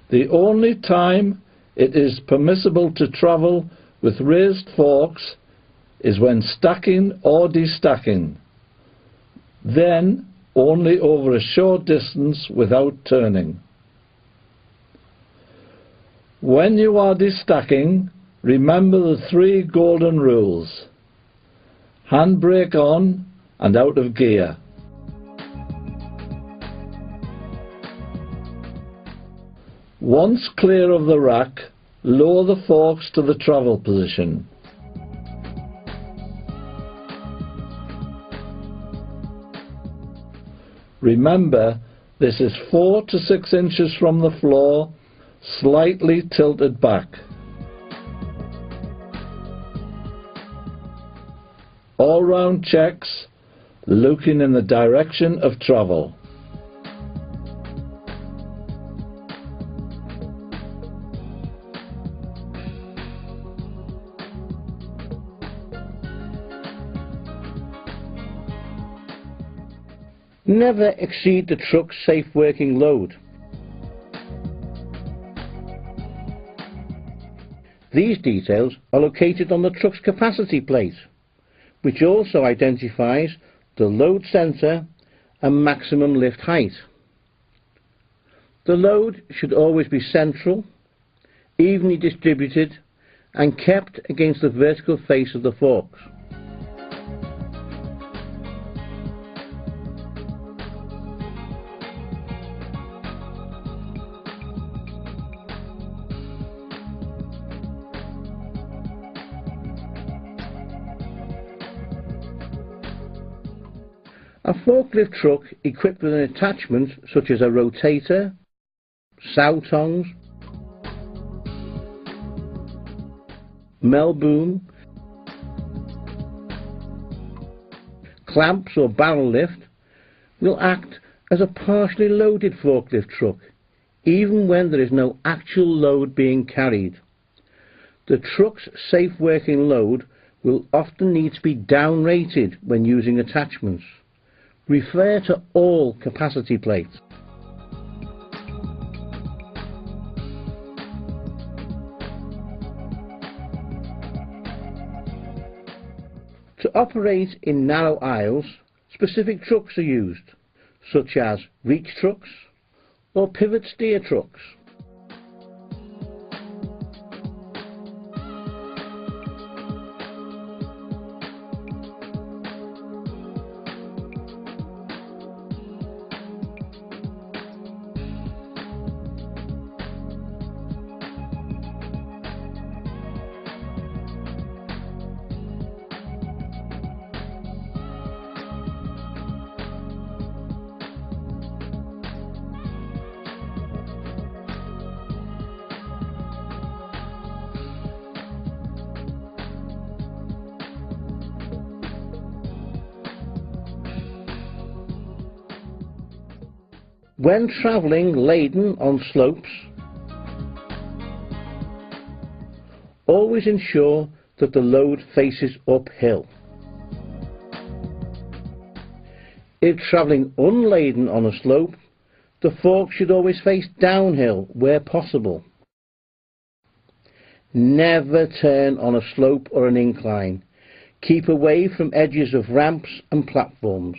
The only time it is permissible to travel with raised forks is when stacking or destacking, then only over a short distance without turning. When you are destacking, remember the 3 golden rules: handbrake on and out of gear. Once clear of the rack, lower the forks to the travel position. Remember, this is 4 to 6 inches from the floor, slightly tilted back. All-round checks, looking in the direction of travel. Never exceed the truck's safe working load. These details are located on the truck's capacity plate, which also identifies the load sensor and maximum lift height. The load should always be central, evenly distributed and kept against the vertical face of the forks. A forklift truck equipped with an attachment such as a rotator, sow tongs, mel boom, clamps or barrel lift will act as a partially loaded forklift truck, even when there is no actual load being carried. The truck's safe working load will often need to be down-rated when using attachments. Refer to all capacity plates. To operate in narrow aisles, specific trucks are used, such as reach trucks or pivot steer trucks. When travelling laden on slopes, always ensure that the load faces uphill. If travelling unladen on a slope, the fork should always face downhill where possible. Never turn on a slope or an incline. Keep away from edges of ramps and platforms.